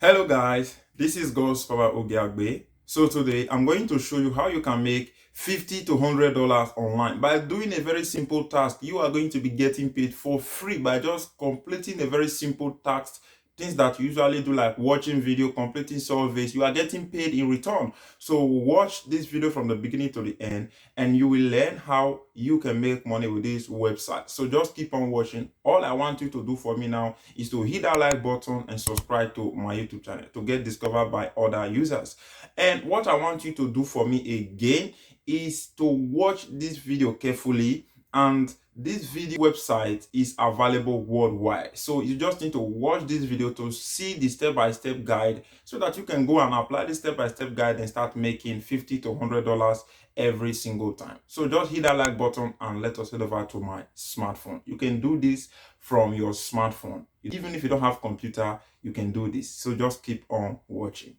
Hello guys, this is God's Power Ogiagbe. So today I'm going to show you how you can make $50 to $100 online. By doing a very simple task, you are going to be getting paid for free by just completing a very simple task. Things that you usually do, like watching video, completing surveys, you are getting paid in return. So watch this video from the beginning to the end and you will learn how you can make money with this website. So just keep on watching. All I want you to do for me now is to hit that like button and subscribe to my YouTube channel to get discovered by other users. And what I want you to do for me again is to watch this video carefully, and this video website is available worldwide. So you just need to watch this video to see the step-by-step guide so that you can go and apply the step-by-step guide and start making $50 to $100 every single time. So just hit that like button and let us head over to my smartphone. You can do this from your smartphone. Even if you don't have computer, you can do this. So just keep on watching.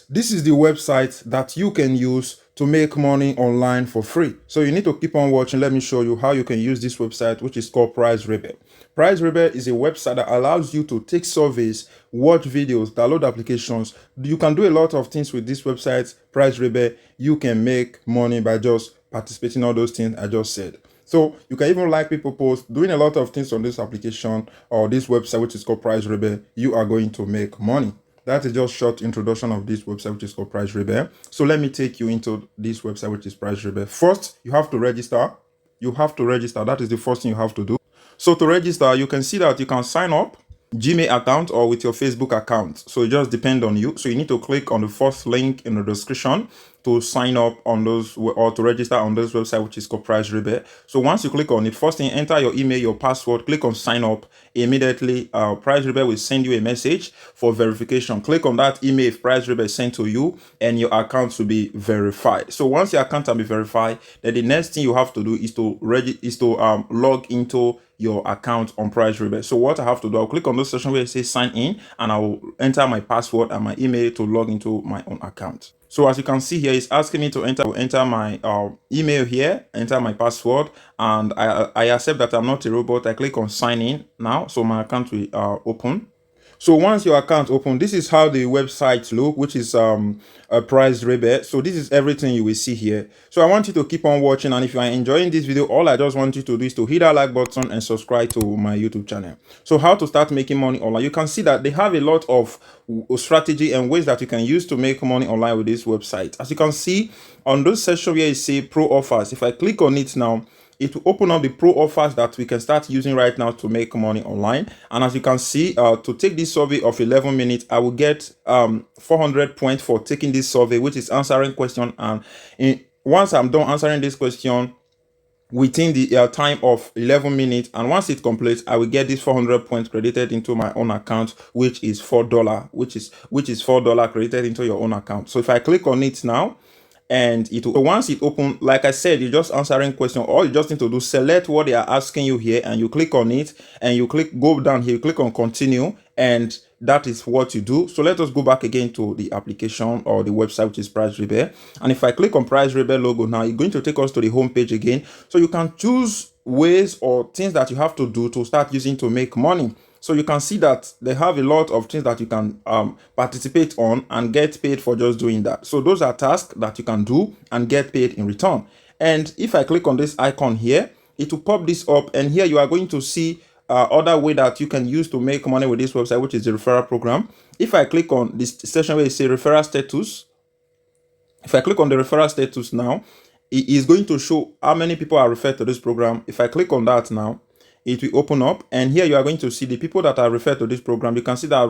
This is the website that you can use to make money online for free. So you need to keep on watching. Let me show you how you can use this website, which is called Prizerebel. Prizerebel is a website that allows you to take surveys, watch videos, download applications. You can do a lot of things with this website, Prizerebel. You can make money by just participating in all those things I just said. So you can even like people post, doing a lot of things on this application or this website, which is called Prizerebel. You are going to make money. That is just short introduction of this website, which is called Prizerebel. So let me take you into this website, which is Prizerebel. First, you have to register. You have to register. That is the first thing you have to do. So to register, you can see that you can sign up Gmail account or with your Facebook account. So it just depends on you. So you need to click on the first link in the description to sign up on those or to register on this website, which is called Prizerebel. So once you click on it, first thing, enter your email, your password, click on sign up. Immediately Prizerebel will send you a message for verification. Click on that email if Prizerebel is sent to you and your account will be verified. So once your account will be verified, then the next thing you have to do is to log into your account on Prizerebel. So what I have to do, I'll click on this section where it says sign in and I will enter my password and my email to log into my own account. So as you can see here, it's asking me to enter my email here, enter my password, and I accept that I'm not a robot. I click on sign in now, so my account will open. So once your account open, this is how the website look, which is a Prizerebel. So this is everything you will see here. So I want you to keep on watching, and if you are enjoying this video, all I just want you to do is to hit that like button and subscribe to my YouTube channel. So how to start making money online? You can see that they have a lot of strategy and ways that you can use to make money online with this website. As you can see on this section where you see pro offers, if I click on it now, it will open up the pro offers that we can start using right now to make money online. And as you can see, to take this survey of 11 minutes, I will get 400 points for taking this survey, which is answering question. And once I'm done answering this question within the time of 11 minutes, and once it completes, I will get this 400 points credited into my own account, which is $4, which is $4 credited into your own account. So if I click on it now, and it will, so once it open, like I said, you're just answering question. All you just need to do, select what they are asking you here, and you click on it, and you go down here, you click on continue, and that is what you do. So let us go back again to the application or the website, which is Prizerebel. And if I click on Prizerebel logo now, it's going to take us to the home page again. So you can choose ways or things that you have to do to start using to make money. So you can see that they have a lot of things that you can participate on and get paid for just doing that. So those are tasks that you can do and get paid in return. And if I click on this icon here, it will pop this up, and here you are going to see other way that you can use to make money with this website, which is the referral program. If I click on this section where it says referral status, if I click on the referral status now, it is going to show how many people are referred to this program. If I click on that now, it will open up, and here you are going to see the people that are referred to this program. You can see that I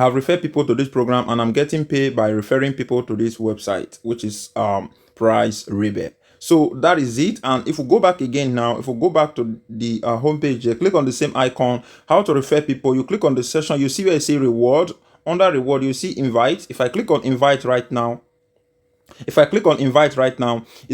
have referred people to this program, and I'm getting paid by referring people to this website, which is Prizerebel. So that is it. And if we go back again now, if we go back to the homepage here, click on the same icon, how to refer people. You click on the section, you see where you say reward. Under reward, you see invite. If I click on invite right now, it's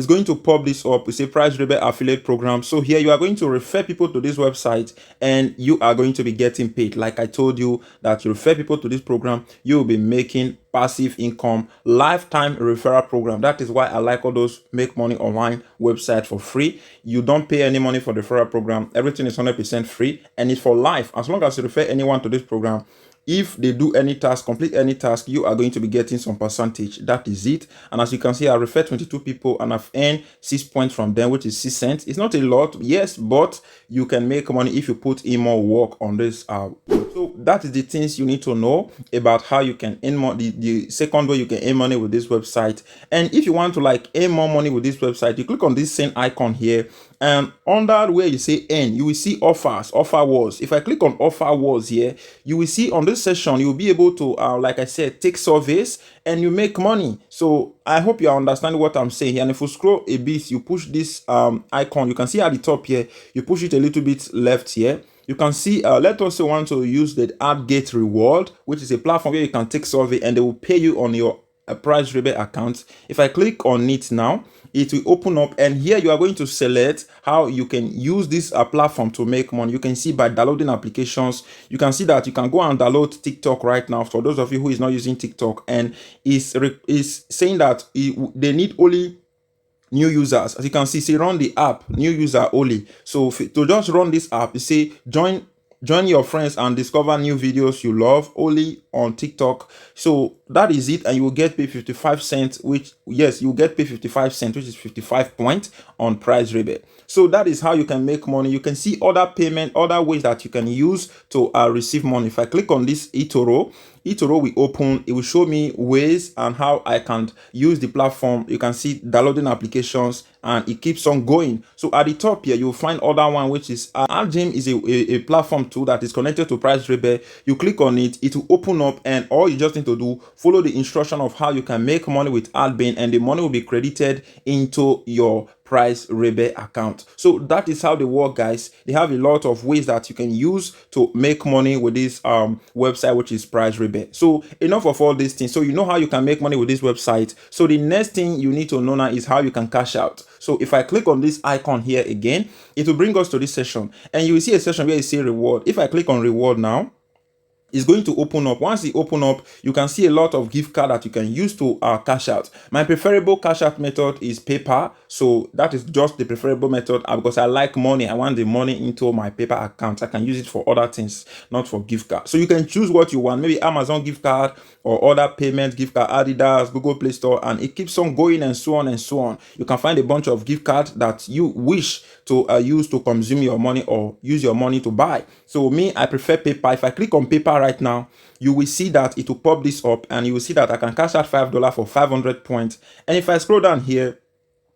going to pop this up. It's a Prizerebel affiliate program. So here you are going to refer people to this website, and you are going to be getting paid. Like I told you, that you refer people to this program, you will be making passive income, lifetime referral program. That is why I like all those make money online websites for free. You don't pay any money for the referral program. Everything is 100% free, and it's for life. As long as you refer anyone to this program, if they do any task, complete any task, you are going to be getting some percentage. That is it. And as you can see, I referred 22 people and I've earned 6 points from them, which is 6 cents. It's not a lot, yes, but you can make money if you put in more work on this. So that is the things you need to know about how you can earn money. The second way you can earn money with this website. And if you want to like earn more money with this website, you click on this same icon here, and under where you say earn, you will see offers, offer wars. If I click on offer wars here, you will see on this session you'll be able to like I said, take surveys and you make money. So I hope you are understanding what I'm saying here. And if you scroll a bit, you push this icon, you can see at the top here, you push it a little bit left here, you can see let us say want to use the AdGate reward, which is a platform where you can take survey and they will pay you on your PriceRebel account. If I click on it now, it will open up, and here you are going to select how you can use this platform to make money. You can see by downloading applications, you can see that you can go and download TikTok right now for those of you who is not using TikTok, and is saying that they need only new users. As you can see, run the app, new user only. So to just run this app, you say join your friends and discover new videos you love only on TikTok. So that is it, and you will get paid 55 cents, which yes, you will get paid 55 cents, which is 55 points on PrizeRebel. So that is how you can make money. You can see other payment, other ways that you can use to receive money. If I click on this eToro will open. It will show me ways and how I can use the platform. You can see downloading applications, and it keeps on going. So at the top here, you'll find other one, which is AdGym is a platform tool that is connected to PrizeRebel. You click on it, it will open up, and all you just need to do, follow the instruction of how you can make money with AdBin, and the money will be credited into your PrizeRebel account. So that is how they work, guys. They have a lot of ways that you can use to make money with this website, which is PrizeRebel. So enough of all these things. So you know how you can make money with this website. So the next thing you need to know now is how you can cash out. So if I click on this icon here again, it will bring us to this session, and you will see a session where you see reward. If I click on reward now, it's going to open up. Once it open up, you can see a lot of gift card that you can use to cash out. My preferable cash out method is PayPal. So that is just the preferable method because I like money. I want the money into my PayPal account. I can use it for other things, not for gift card. So you can choose what you want, maybe Amazon gift card or other payment gift card, Adidas, Google Play Store, and it keeps on going and so on and so on. You can find a bunch of gift cards that you wish to use to consume your money or use your money to buy. So me, I prefer PayPal. If I click on PayPal right now, you will see that it will pop this up, and you will see that I can cash out $5 for 500 points. And if I scroll down here,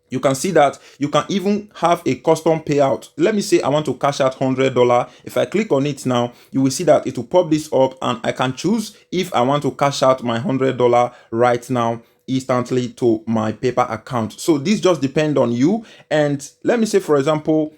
you can see that you can even have a custom payout. Let me say I want to cash out $100. If I click on it now, you will see that it will pop this up, and I can choose if I want to cash out my $100 right now instantly to my PayPal account. So this just depends on you. And let me say for example,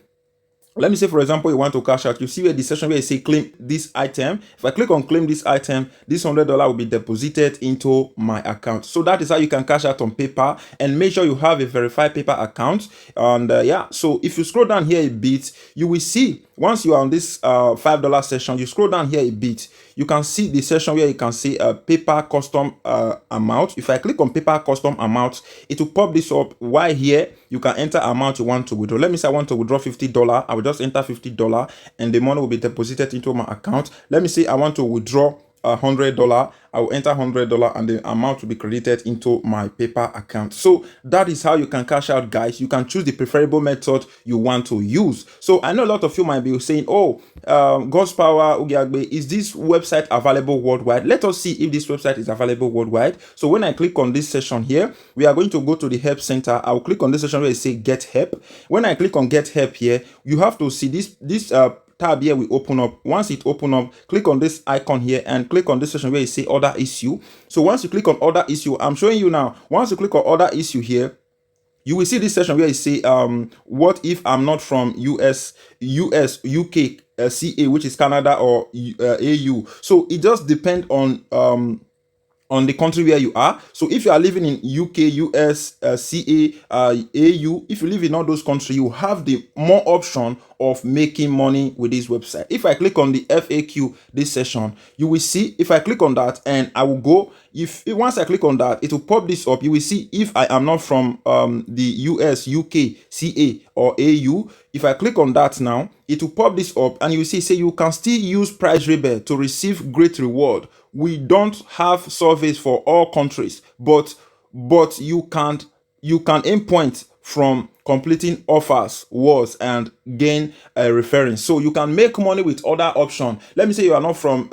you want to cash out. You see where the section where you say claim this item. If I click on claim this item, this $100 will be deposited into my account. So that is how you can cash out on PayPal, and make sure you have a verified PayPal account. And yeah, so if you scroll down here a bit, you will see once you are on this $5 session, you scroll down here a bit, you can see the section where you can see a PayPal custom amount. If I click on PayPal custom amount, it will pop this up. Why here you can enter amount you want to withdraw. Let me say I want to withdraw $50. I will just enter $50 and the money will be deposited into my account. Let me say I want to withdraw $100. I will enter $100 and the amount will be credited into my PayPal account. So that is how you can cash out, guys. You can choose the preferable method you want to use. So I know a lot of you might be saying, oh, God's Power Ugiagbe, is this website available worldwide? Let us see if this website is available worldwide. So when I click on this session here, we are going to go to the help center. I'll click on this session where it says get help. When I click on get help here, you have to see this tab here will open up. Once it open up, click on this icon here and click on this section where you say other issue. So once you click on other issue, I'm showing you now, once you click on other issue here, you will see this section where you say what if I'm not from US, UK, CA, which is Canada, or AU. So it just depends on the country where you are. So if you are living in UK, US, CA, AU, if you live in all those countries, you have the more option of making money with this website. If I click on the FAQ this session, you will see, if I click on that and I will go, if once I click on that, it will pop this up. You will see if I am not from the US, UK, CA or AU. If I click on that now, it will pop this up and you will see, say you can still use PrizeRebel to receive great reward. We don't have surveys for all countries, but you can earn points from completing offers, words, and gain a reference. So you can make money with other options. Let me say you are not from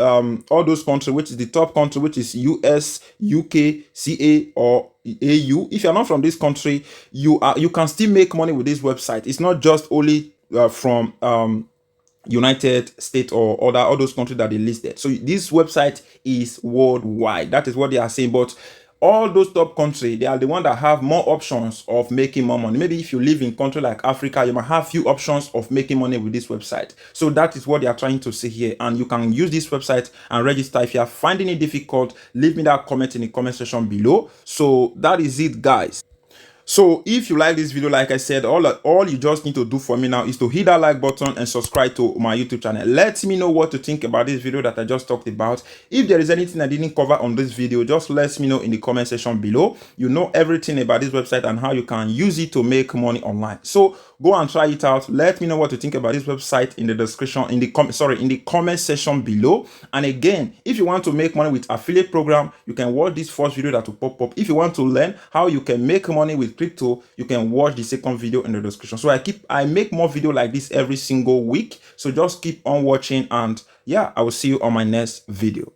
all those countries, which is the top country, which is US, UK, CA, or AU. If you're not from this country, you can still make money with this website. It's not just only from United States or other all those countries that they listed. So this website is worldwide. That is what they are saying. But all those top countries, they are the ones that have more options of making more money. Maybe if you live in country like Africa, you might have few options of making money with this website. So that is what they are trying to say here. And you can use this website and register. If you are finding it difficult, leave me that comment in the comment section below. So that is it, guys. So if you like this video, like I said, all you just need to do for me now is to hit that like button and subscribe to my YouTube channel. Let me know what to think about this video that I just talked about. If there is anything I didn't cover on this video, just let me know in the comment section below. You know everything about this website and how you can use it to make money online. So go and try it out. Let me know what to think about this website in the description, in the comment section below. And again, if you want to make money with affiliate program, you can watch this first video that will pop up. If you want to learn how you can make money with crypto, you can watch the second video in the description. So I make more video like this every single week. So just keep on watching, and yeah, I will see you on my next video.